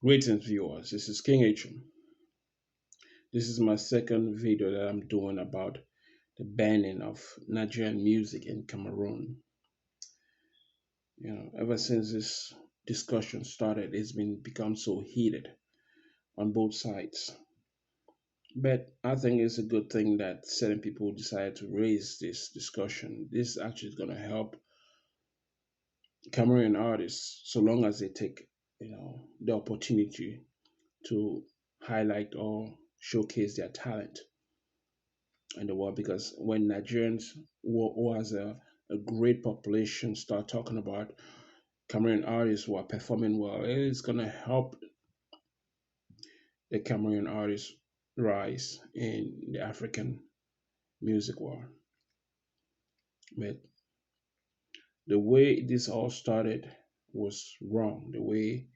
Greetings, viewers. This is King H. This is my second video that I'm doing about the banning of Nigerian music in Cameroon. Ever since this discussion started, it's been become so heated on both sides. But I think it's a good thing that certain people decided to raise this discussion. This actually is going to help Cameroon artists so long as they take, the opportunity to highlight or showcase their talent in the world. Because when Nigerians who has a great population start talking about Cameroon artists who are performing well, it's gonna help the Cameroon artists rise in the African music world. But the way this all started was wrong. The way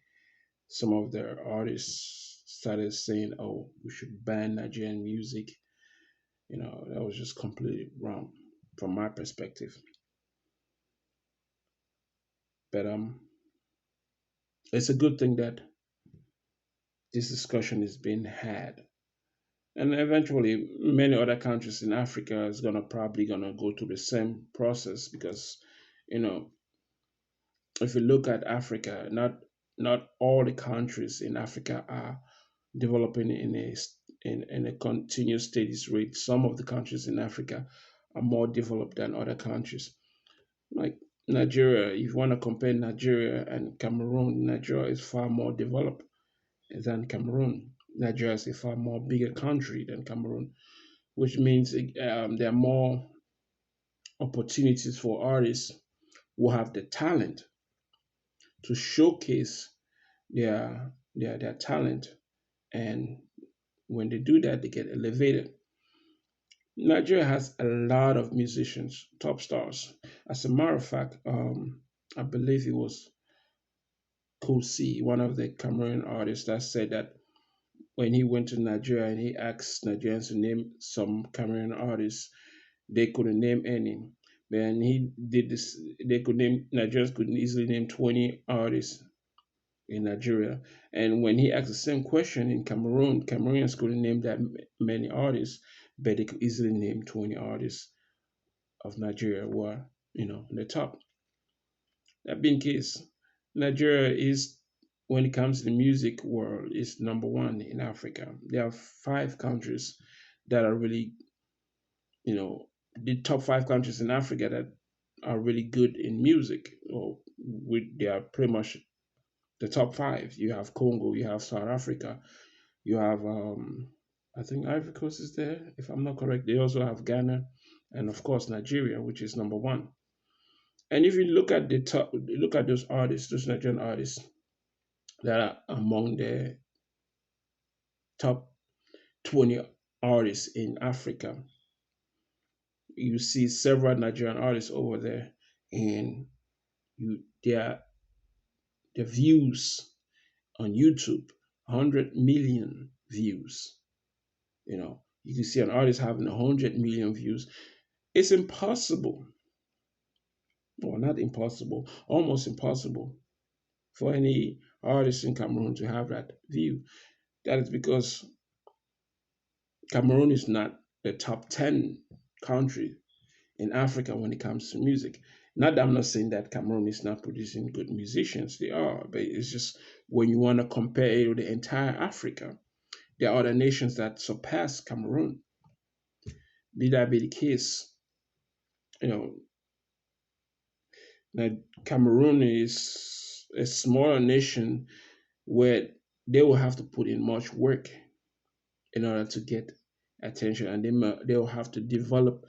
some of the artists started saying, "Oh, we should ban Nigerian music," that was just completely wrong from my perspective. But it's a good thing that this discussion is being had, and eventually many other countries in Africa is gonna go through the same process. Because you know if you look at Africa, not all the countries in Africa are developing in a continuous steady rate. Some of the countries in Africa are more developed than other countries. Like Nigeria, if you want to compare Nigeria and Cameroon, Nigeria is far more developed than Cameroon. Nigeria is a far more bigger country than Cameroon, which means there are more opportunities for artists who have the talent to showcase their talent, and when they do that, they get elevated. Nigeria has a lot of musicians, top stars. As a matter of fact, I believe it was Kosi, one of the Cameroon artists, that said that when he went to Nigeria and he asked Nigerians to name some Cameroon artists, they couldn't name any. Then he did this, Nigerians could easily name 20 artists in Nigeria. And when he asked the same question in Cameroon, Cameroonians couldn't name that many artists, but they could easily name 20 artists of Nigeria who are, in the top. That being the case, Nigeria is, when it comes to the music world, is number one in Africa. There are five countries that are really, the top five countries in Africa that are really good in music, or they are pretty much the top five. You have Congo, you have South Africa, you have I think Ivory Coast is there, if I'm not correct. They also have Ghana, and of course Nigeria, which is number one. And if you look at the top, look at those artists, those Nigerian artists that are among the top 20 artists in Africa, you see several Nigerian artists over there, and their views on YouTube, 100 million views. You can see an artist having 100 million views. It's impossible, or not impossible, almost impossible for any artist in Cameroon to have that view. That is because Cameroon is not the top 10 country in Africa when it comes to music. Not that I'm not saying that Cameroon is not producing good musicians, they are, but it's just when you want to compare it with the entire Africa, there are other nations that surpass Cameroon. Be that be the case, you know, that Cameroon is a smaller nation where they will have to put in much work in order to get attention, and they will have to develop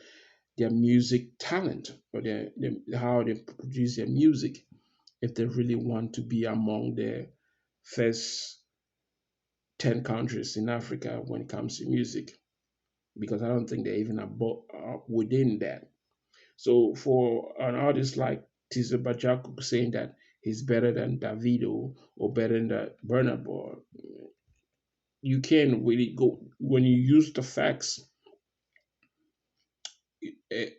their music talent, or how they produce their music, if they really want to be among the first 10 countries in Africa when it comes to music, because I don't think they're even within that. So for an artist like Tizza Bajaku saying that he's better than Davido or better than Burna Boy, you can't really go, when you use the facts, eh,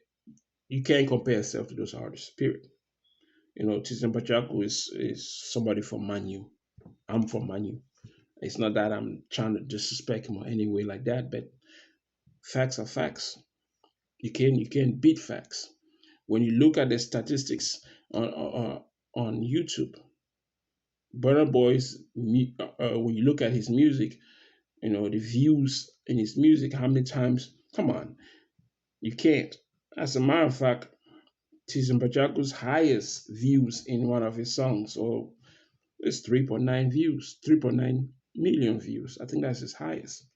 you can't compare yourself to those artists, period. Tizza Bajaku is somebody from Manu. I'm from Manu. It's not that I'm trying to disrespect him or any way like that, but facts are facts. You can't beat facts. When you look at the statistics on YouTube, Burna Boy's when you look at his music, the views in his music, how many times? Come on, you can't. As a matter of fact, Tizan Bajaku's highest views in one of his songs, or it's 3.9 views, 3.9 million views. I think that's his highest.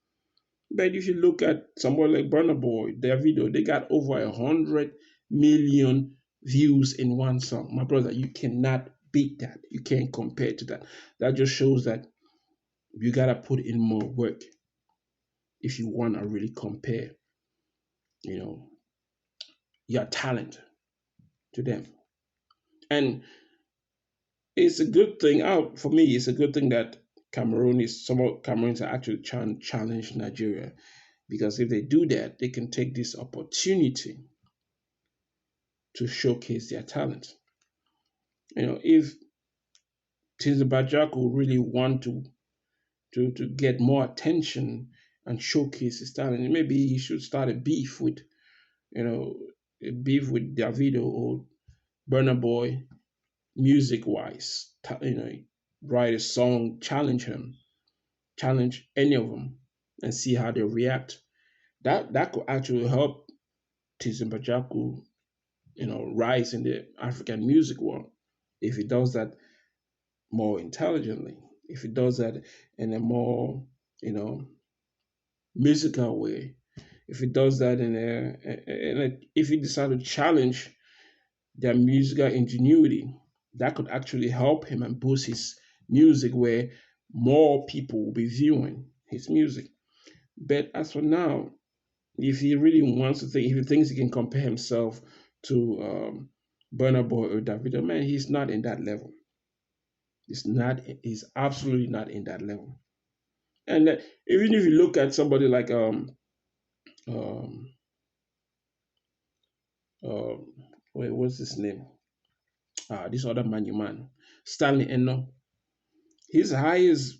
But if you look at someone like Burna Boy, their video, they got over 100 million views in one song. My brother, you cannot beat that. You can't compare to that. That just shows that you gotta put in more work if you wanna really compare, you know, your talent to them. And it's a good thing out for me. It's a good thing that some of Cameroons are actually trying to challenge Nigeria, because if they do that, they can take this opportunity to showcase their talent. If Tinzabajako really want to get more attention and showcase his talent, maybe he should start you know, a beef with Davido or Burna Boy, music wise. Write a song, challenge any of them, and see how they react. That could actually help Tinzabajako, rise in the African music world if he does that more intelligently, if he does that in a more, you know, musical way, if he does that if he decides to challenge their musical ingenuity, that could actually help him and boost his music where more people will be viewing his music. But as for now, if he really wants to think, if he thinks he can compare himself to Burna Boy or Davido, man, he's not in that level. He's not. He's absolutely not in that level. And even if you look at somebody like um um wait, what's his name? This other man, Stanley Eno. His highest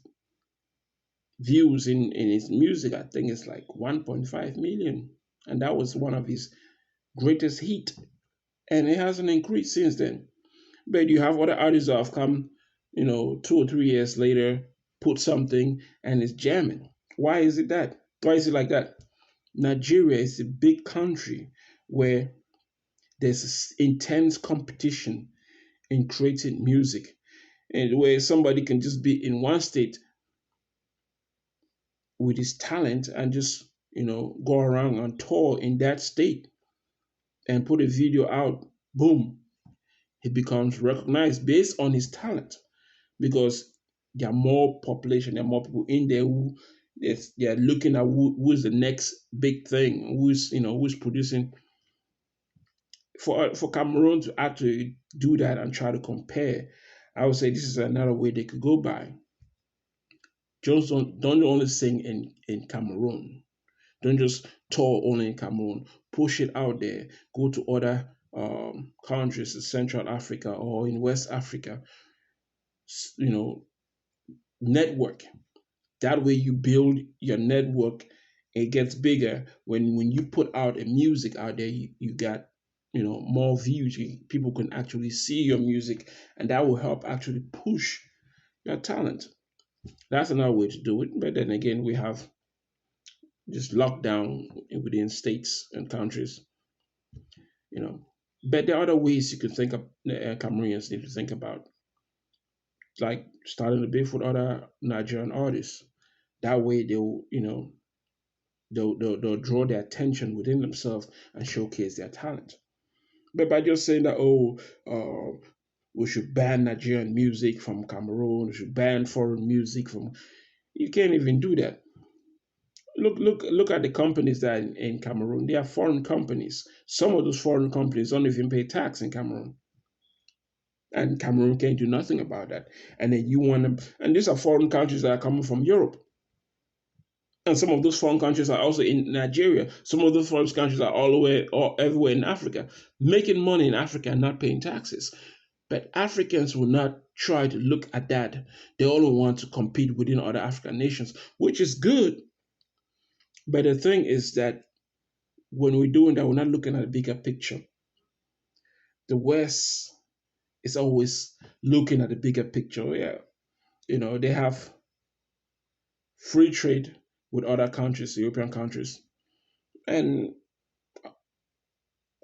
views in his music, I think, is like 1.5 million, and that was one of his greatest hit, and it hasn't increased since then. But you have other artists that have come, 2 or 3 years later, put something and it's jamming. Why is it that? Why is it like that? Nigeria is a big country where there's intense competition in creating music, and where somebody can just be in one state with his talent and just go around and tour in that state and put a video out. Boom, he becomes recognized based on his talent, because there are more population, there are more people in there who they're looking at who's the next big thing, who's producing. For Cameroon to actually do that and try to compare, I would say this is another way they could go by. Just don't only sing in Cameroon. Don't just tour only in Cameroon. Push it out there. Go to other countries in Central Africa or in West Africa. You know, network. That way you build your network. It gets bigger when you put out a music out there. You got more views. People can actually see your music, and that will help actually push your talent. That's another way to do it. But then again, we have just lockdown within states and countries, you know. But there are other ways you could think of, Cameroonians need to think about, like starting to beef with other Nigerian artists. That way they'll draw their attention within themselves and showcase their talent. But by just saying that, we should ban Nigerian music from Cameroon, we should ban foreign music from, you can't even do that. Look at the companies that are in Cameroon. They are foreign companies. Some of those foreign companies don't even pay tax in Cameroon. And Cameroon can't do nothing about that. And then you want them, and these are foreign countries that are coming from Europe. And some of those foreign countries are also in Nigeria. Some of those foreign countries are all the way or everywhere in Africa, making money in Africa and not paying taxes. But Africans will not try to look at that. They only want to compete within other African nations, which is good. But the thing is that when we're doing that, we're not looking at the bigger picture. The West is always looking at the bigger picture. Yeah, they have free trade with other countries, European countries, and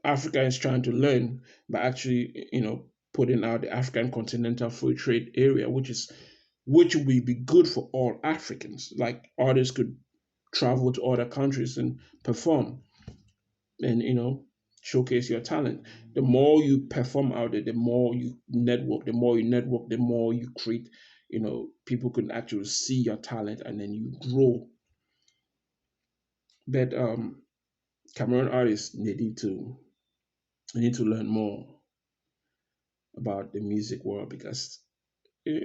Africa is trying to learn by actually, putting out the African continental free trade area, which will be good for all Africans. Like artists could travel to other countries and perform and showcase your talent. The more you perform out there, the more you network. The more you network, the more you create. People can actually see your talent and then you grow. But Cameroon artists they need to learn more about the music world because eh,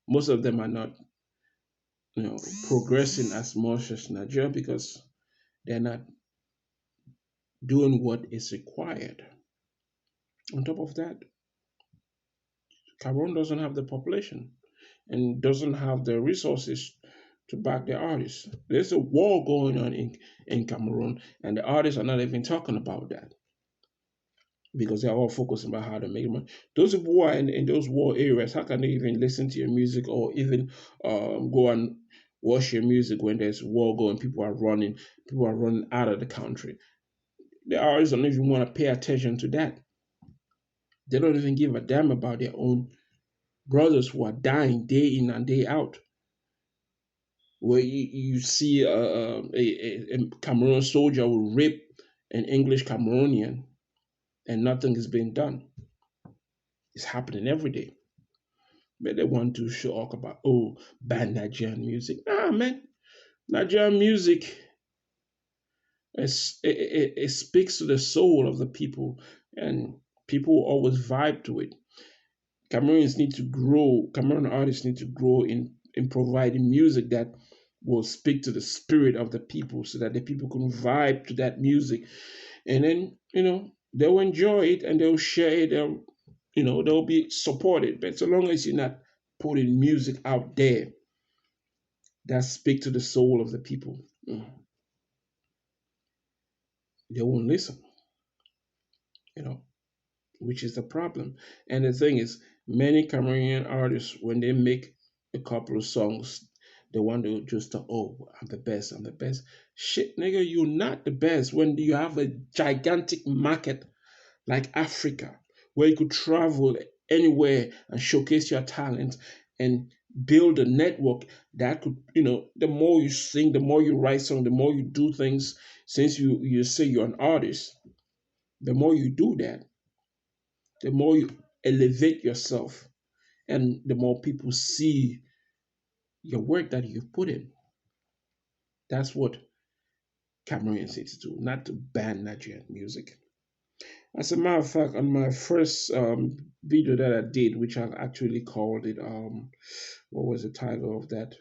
most of them are not progressing as much as Nigeria because they're not doing what is required. On top of that, Cameroon doesn't have the population and doesn't have the resources to back their artists. There's a war going on in Cameroon, and the artists are not even talking about that because they're all focusing about how to make money. Those who are in those war areas, how can they even listen to your music or even go and watch your music when there's war going? People are running out of the country. The artists don't even want to pay attention to that. They don't even give a damn about their own brothers who are dying day in and day out. Where you see a Cameroon soldier will rape an English Cameroonian and nothing is being done. It's happening every day. But they want to show up about, oh, ban Nigerian music. Nah, man. Nigerian music, it speaks to the soul of the people and people always vibe to it. Cameroon artists need to grow in providing music that will speak to the spirit of the people so that the people can vibe to that music. And then, they'll enjoy it and they'll share it. They'll be supported. But so long as you're not putting music out there that speak to the soul of the people, they won't listen, you know, which is the problem. And the thing is, many Cameroonian artists, when they make a couple of songs, they want to just, oh, I'm the best, I'm the best. Shit, nigga, you're not the best when you have a gigantic market like Africa, where you could travel anywhere and showcase your talent and build a network that could, the more you sing, the more you write songs, the more you do things, since you say you're an artist, the more you do that, the more you elevate yourself and the more people see your work that you've put in. That's what Cameroonians need to do, not to ban Nigerian music. As a matter of fact, on my first video that I did, which I actually called it, what was the title of that?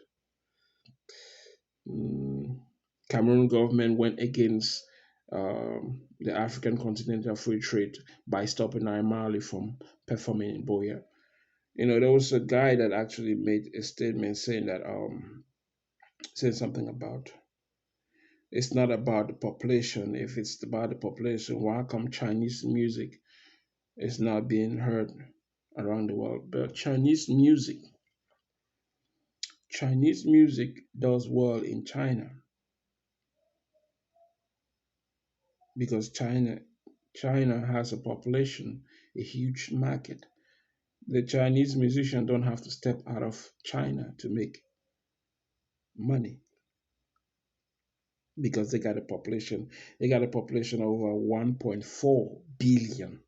Mm, Cameroon government went against the African Continental Free Trade by stopping Naimali from performing in Boya. There was a guy that actually made a statement saying that saying something about it's not about the population. If it's about the population, why come Chinese music is not being heard around the world? But Chinese music does well in China because China has a population, a huge market. The Chinese musicians don't have to step out of China to make money because they got a population. They got a population of over 1.4 billion,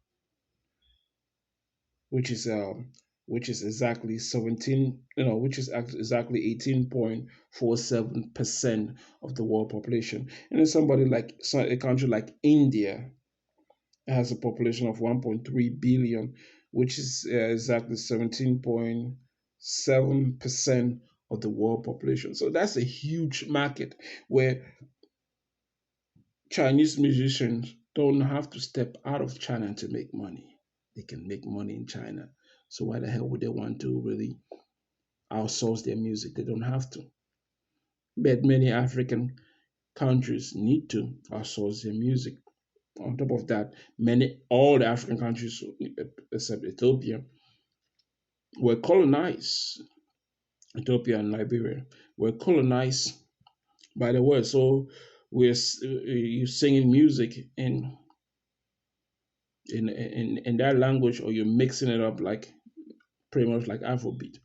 which is um, which is exactly 17, which is exactly 18.47% of the world population. And then a country like India has a population of 1.3 billion, which is exactly 17.7% of the world population. So that's a huge market where Chinese musicians don't have to step out of China to make money. They can make money in China. So why the hell would they want to really outsource their music? They don't have to. But many African countries need to outsource their music. On top of that, all the African countries except Ethiopia were colonized. Ethiopia and Liberia were colonized by the West. So you singing music in that language, or you're mixing it up like pretty much like Afrobeat.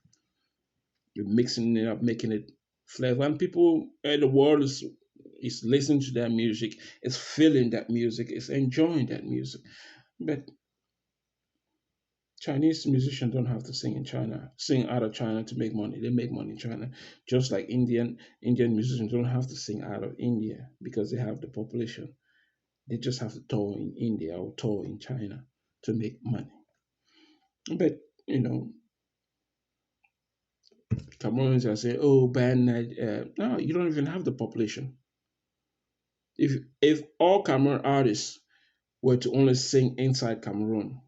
You're mixing it up, making it flavor. And people in the world is listening to that music, is feeling that music, is enjoying that music. But Chinese musicians don't have to sing in China, sing out of China to make money. They make money in China, just like Indian musicians don't have to sing out of India because they have the population. They just have to tour in India or tour in China to make money. But you know, Cameroonians are saying, "Oh, ban no, you don't even have the population. If all Cameroon artists were to only sing inside Cameroon,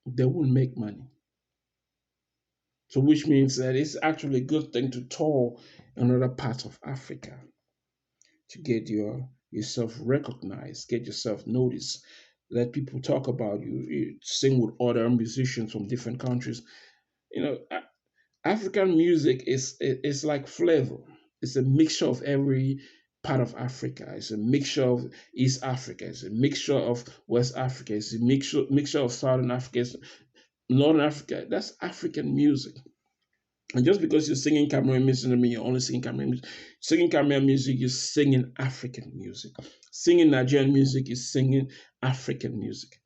they wouldn't make money. So, which means that it's actually a good thing to tour in other parts of Africa to get yourself recognized, get yourself noticed, let people talk about you, sing with other musicians from different countries. You know, African music is like flavor. It's a mixture of every part of Africa. It's a mixture of East Africa. It's a mixture of West Africa. It's a mixture of Southern Africa. It's Northern Africa. That's African music. And just because you're singing Cameroon music doesn't mean you're only singing Cameroon music. Singing Cameroon music, you're singing African music. Singing Nigerian music is singing African music.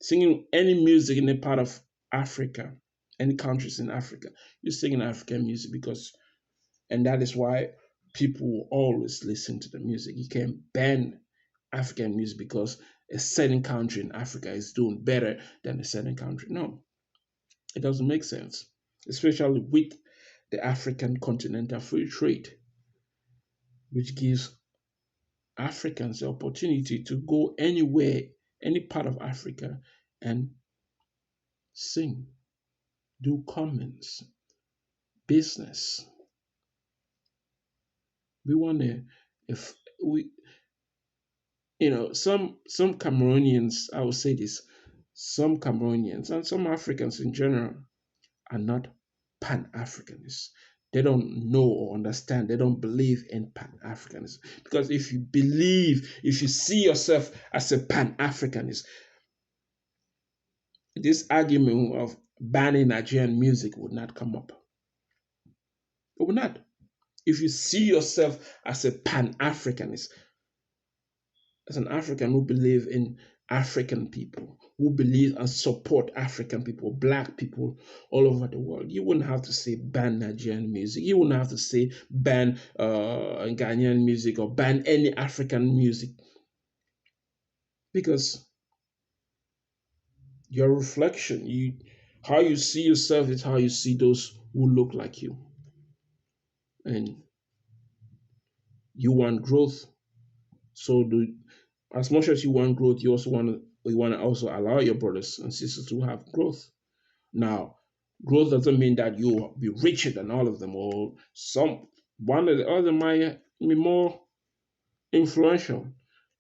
Singing any music in a part of Africa, any countries in Africa, you're singing African music because, and that is why people will always listen to the music. You can't ban African music because a certain country in Africa is doing better than a certain country. No, it doesn't make sense, especially with the African Continental Free Trade, which gives Africans the opportunity to go anywhere, any part of Africa, and sing, do comments, business. We want to, if we, some Cameroonians, I will say this, some Cameroonians and some Africans in general are not pan-Africanists. They don't know or understand. They don't believe in pan-Africanism. Because if you see yourself as a pan-Africanist, this argument of banning Nigerian music would not come up. It would not. If you see yourself as a pan-Africanist, as an African who believe in African people, who believe and support African people, black people all over the world, you wouldn't have to say ban Nigerian music. You wouldn't have to say ban Ghanaian music or ban any African music, because your reflection, how you see yourself is how you see those who look like you, and you want growth. So as much as you want growth, you want to also allow your brothers and sisters to have growth. Now, growth doesn't mean that you'll be richer than all of them, or one or the other might be more influential,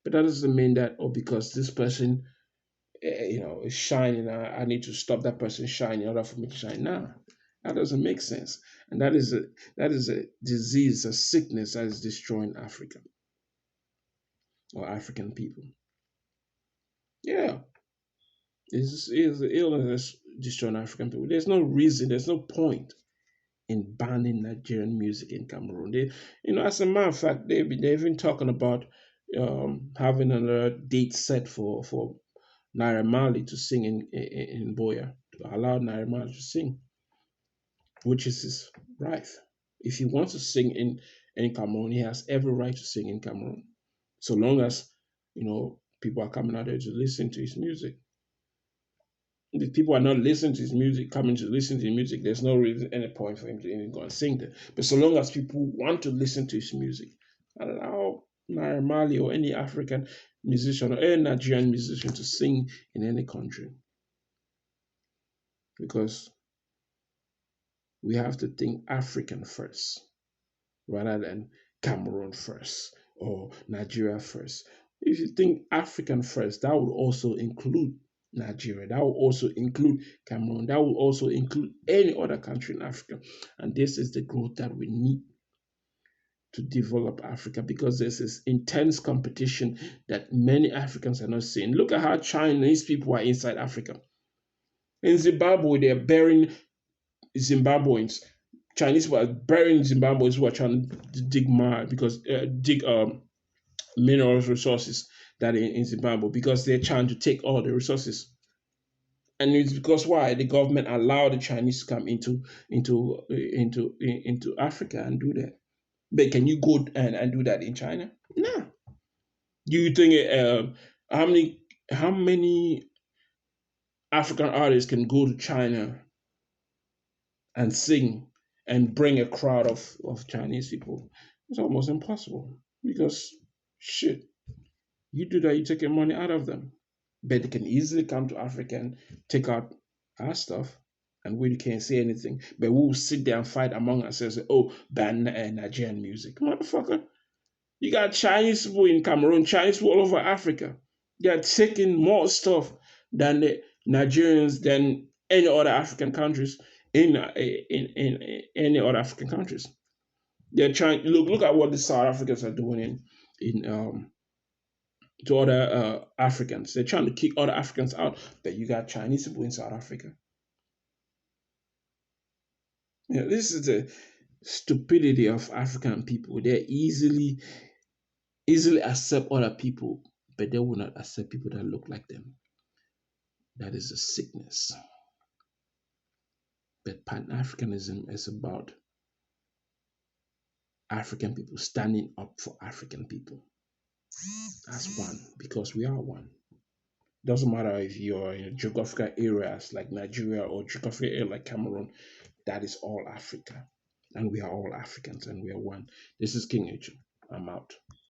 but that doesn't mean that, because this person, is shining, I need to stop that person shining in order for me to shine. Nah, that doesn't make sense, and that is a disease, a sickness that is destroying Africa or African people. Yeah, is the illness that's destroying African people. There's no reason, there's no point in banning Nigerian music in Cameroon. As a matter of fact, they've been talking about having another date set for Naira Marley to sing in Boya, to allow Naira Marley to sing, which is his right. If he wants to sing in Cameroon, he has every right to sing in Cameroon, so long as people are coming out there to listen to his music. If people are not listening to his music, coming to listen to his music, there's no reason, any point for him to even go and sing there. But so long as people want to listen to his music, I don't know. Naira Marley or any African musician or any Nigerian musician to sing in any country because we have to think African first rather than Cameroon first or Nigeria first. If you think African first, that would also include Nigeria. That will also include Cameroon. That will also include any other country in Africa. And this is the growth that we need to develop Africa because there's this intense competition that many Africans are not seeing. Look at how Chinese people are inside Africa. In Zimbabwe, they're burying Zimbabweans. Chinese people are burying Zimbabweans who are trying to dig mine because dig minerals resources that in Zimbabwe because they're trying to take all the resources. And it's because why the government allowed the Chinese to come into Africa and do that. But can you go and do that in China? No. Do you think how many African artists can go to China and sing and bring a crowd of Chinese people? It's almost impossible because shit, you do that, you take your money out of them. But they can easily come to Africa and take out our stuff and we can't say anything. But we'll sit there and fight among ourselves and say, oh, ban Nigerian music. Motherfucker. You got Chinese people in Cameroon, Chinese people all over Africa. They're taking more stuff than the Nigerians than any other African countries in any other African countries. They're trying look at what the South Africans are doing in to other Africans. They're trying to kick other Africans out, but you got Chinese people in South Africa. This is the stupidity of African people. They easily accept other people, but they will not accept people that look like them. That is a sickness. But Pan Africanism is about African people standing up for African people as one because we are one. Doesn't matter if you're in geographical areas like Nigeria or geographical area like Cameroon, that is all Africa. And we are all Africans and we are one. This is King H. I'm out.